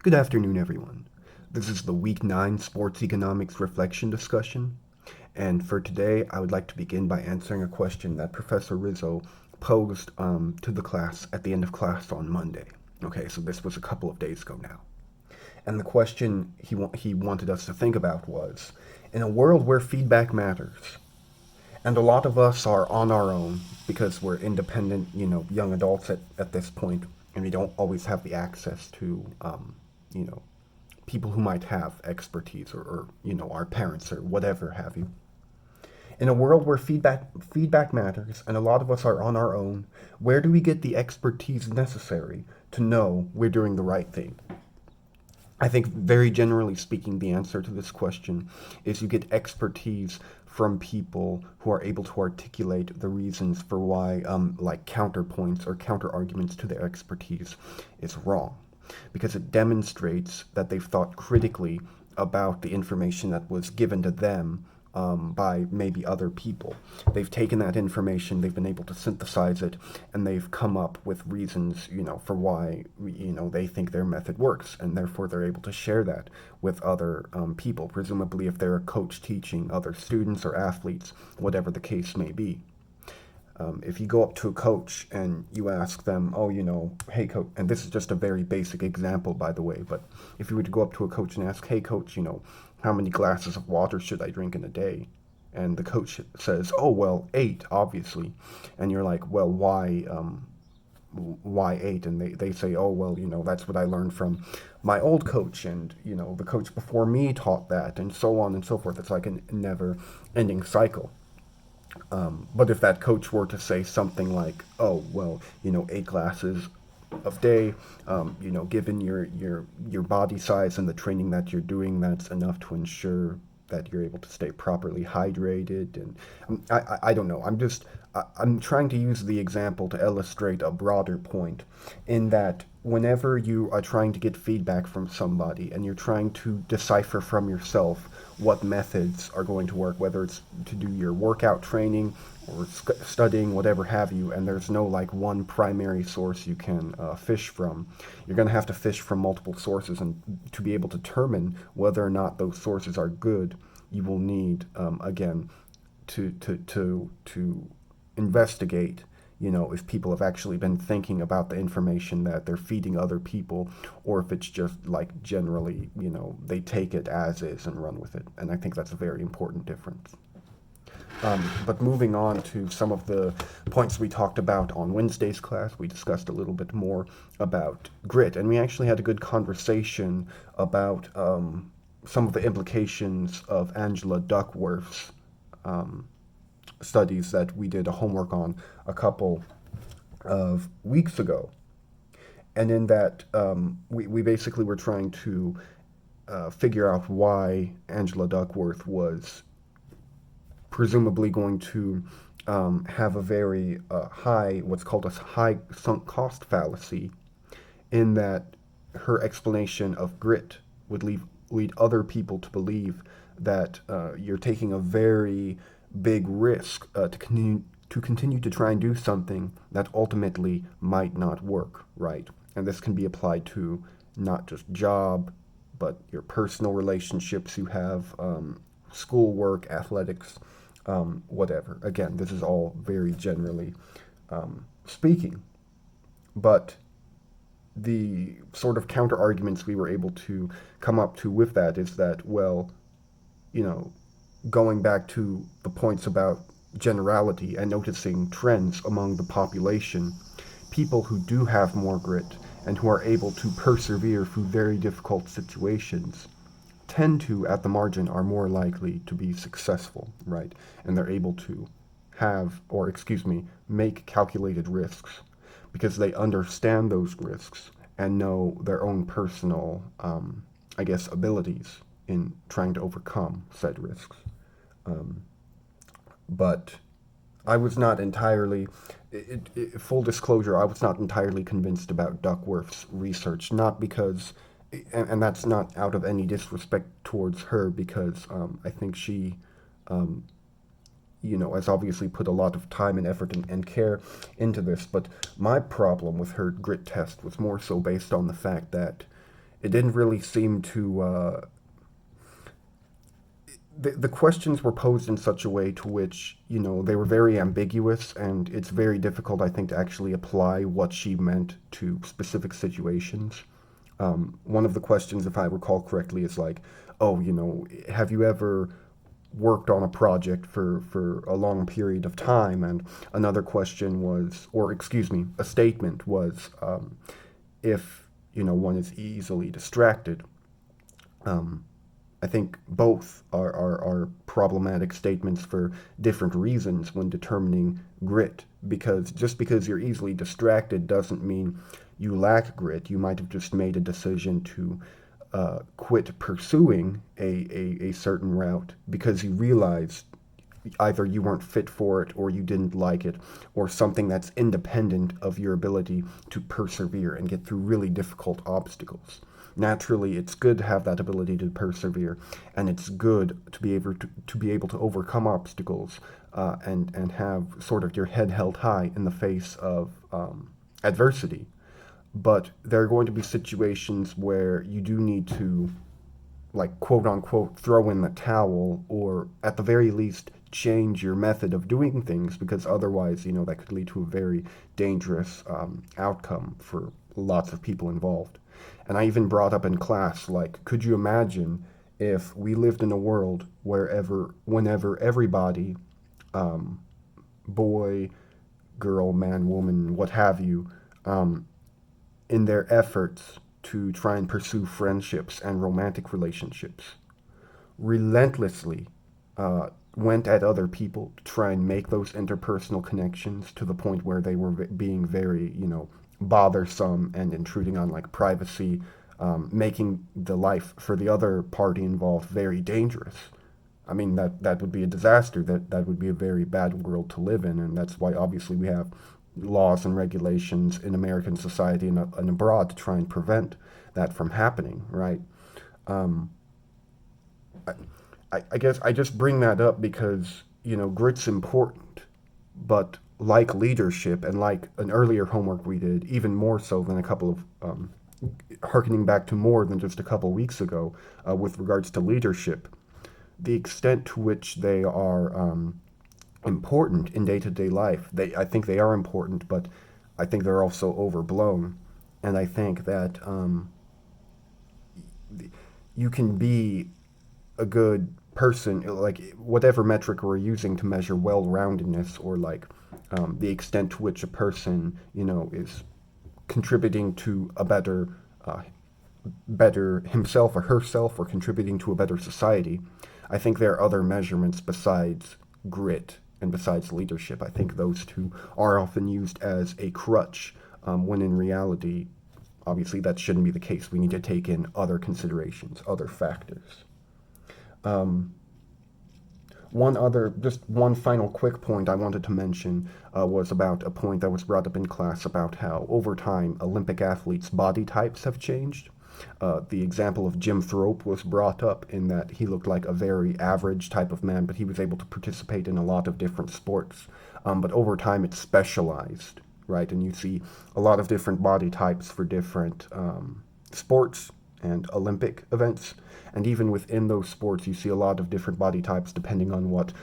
Good afternoon, everyone. This is the Week 9 Sports Economics Reflection discussion, and for today, I would like to begin by answering a question that Professor Rizzo posed to the class at the end of class on Monday. Okay, so this was a couple of days ago now. And the question he wanted us to think about was, in a world where feedback matters, and a lot of us are on our own because we're independent, young adults at this point, and we don't always have the access to, you know, people who might have expertise or our parents or whatever have you. In a world where feedback matters and a lot of us are on our own, where do we get the expertise necessary to know we're doing the right thing? I think, very generally speaking, the answer to this question is you get expertise from people who are able to articulate the reasons for why, like counterpoints or counter arguments to their expertise is wrong. Because it demonstrates that they've thought critically about the information that was given to them by maybe other people. They've taken that information, they've been able to synthesize it, and they've come up with reasons, for why, they think their method works, and therefore they're able to share that with other people, presumably if they're a coach teaching other students or athletes, whatever the case may be. If you go up to a coach and you ask them, oh, hey, coach, and this is just a very basic example, by the way, but if you were to go up to a coach and ask, hey, coach, how many glasses of water should I drink in a day? And the coach says, oh, well, 8, obviously. And you're like, well, why 8? And they say, oh, well, that's what I learned from my old coach. And, the coach before me taught that, and so on and so forth. It's like a never ending cycle. But if that coach were to say something like, "Oh, well, 8 glasses of day, given your body size and the training that you're doing, that's enough to ensure that you're able to stay properly hydrated." And I don't know. I'm trying to use the example to illustrate a broader point, in that whenever you are trying to get feedback from somebody and you're trying to decipher from yourself what methods are going to work, whether it's to do your workout training or studying, whatever have you, and there's no like one primary source you can fish from, you're going to have to fish from multiple sources, and to be able to determine whether or not those sources are good, you will need, again, to investigate, if people have actually been thinking about the information that they're feeding other people, or if it's just like generally, they take it as is and run with it. And I think that's a very important difference. But moving on to some of the points we talked about on Wednesday's class, we discussed a little bit more about grit, and we actually had a good conversation about some of the implications of Angela Duckworth's studies that we did a homework on a couple of weeks ago. And in that, we basically were trying to figure out why Angela Duckworth was presumably going to have a very high, what's called a high sunk cost fallacy, in that her explanation of grit would lead other people to believe that you're taking a very big risk to continue to try and do something that ultimately might not work, right? And this can be applied to not just job, but your personal relationships you have, schoolwork, athletics, whatever. Again, this is all very generally speaking. But the sort of counter arguments we were able to come up to with that is that, well, going back to the points about generality and noticing trends among the population, people who do have more grit and who are able to persevere through very difficult situations tend to, at the margin, are more likely to be successful, right? And they're able to make calculated risks because they understand those risks and know their own personal, abilities in trying to overcome said risks. But I was not entirely, full disclosure, I was not entirely convinced about Duckworth's research, not because, and that's not out of any disrespect towards her, because I think she, has obviously put a lot of time and effort and care into this. But my problem with her grit test was more so based on the fact that it didn't really seem to the questions were posed in such a way to which, they were very ambiguous, and it's very difficult, I think, to actually apply what she meant to specific situations. One of the questions, if I recall correctly, is like, oh, have you ever worked on a project for a long period of time? And another question was, or excuse me, a statement was, if, one is easily distracted. Um, I think both are problematic statements for different reasons when determining grit, because just because you're easily distracted doesn't mean you lack grit. You might have just made a decision to quit pursuing a certain route because you realized either you weren't fit for it or you didn't like it, or something that's independent of your ability to persevere and get through really difficult obstacles. Naturally, it's good to have that ability to persevere, and it's good to be able to overcome obstacles, and have sort of your head held high in the face of adversity. But there are going to be situations where you do need to, like, quote unquote, throw in the towel, or at the very least change your method of doing things, because otherwise, that could lead to a very dangerous outcome for lots of people involved. And I even brought up in class, like, could you imagine if we lived in a world whenever everybody, um, boy, girl, man, woman, what have you, um, in their efforts to try and pursue friendships and romantic relationships, relentlessly went at other people to try and make those interpersonal connections to the point where they were being very, bothersome and intruding on like privacy, making the life for the other party involved very dangerous. I mean, that would be a disaster. That would be a very bad world to live in, and that's why obviously we have laws and regulations in American society and abroad to try and prevent that from happening, right? Um, I guess I just bring that up because, grit's important, but like leadership and like an earlier homework we did, even more so than a couple of, harkening back to more than just a couple weeks ago, with regards to leadership, the extent to which they are important in day to day life, I think they are important, but I think they're also overblown. And I think that you can be a good person, like whatever metric we're using to measure well-roundedness, or like the extent to which a person, is contributing to a uh, better himself or herself, or contributing to a better society. I think there are other measurements besides grit and besides leadership. I think those two are often used as a crutch, when in reality, obviously, that shouldn't be the case. We need to take in other considerations, other factors. Um, just one final quick point I wanted to mention was about a point that was brought up in class about how over time Olympic athletes' body types have changed. The example of Jim Thorpe was brought up in that he looked like a very average type of man, but he was able to participate in a lot of different sports. But over time, it's specialized, right? And you see a lot of different body types for different sports and Olympic events. And even within those sports, you see a lot of different body types depending on what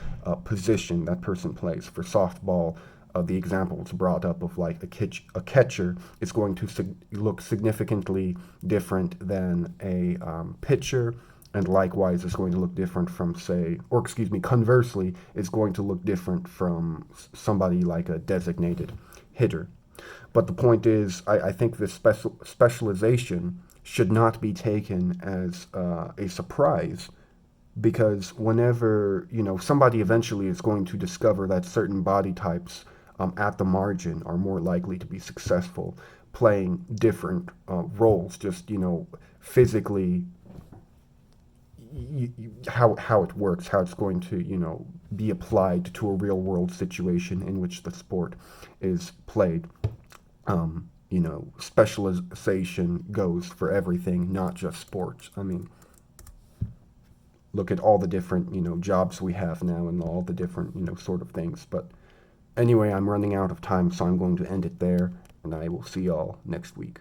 position that person plays. For softball, the example was brought up of like a catcher is going to look significantly different than a pitcher, and likewise is going to look different from, say, or excuse me, conversely, is going to look different from somebody like a designated hitter. But the point is, I think this specialization should not be taken as a surprise, because whenever, somebody eventually is going to discover that certain body types at the margin are more likely to be successful playing different roles, just, physically, how it works, how it's going to, be applied to a real world situation in which the sport is played. Specialization goes for everything, not just sports. I mean, look at all the different, jobs we have now and all the different, sort of things. But anyway, I'm running out of time, so I'm going to end it there, and I will see y'all next week.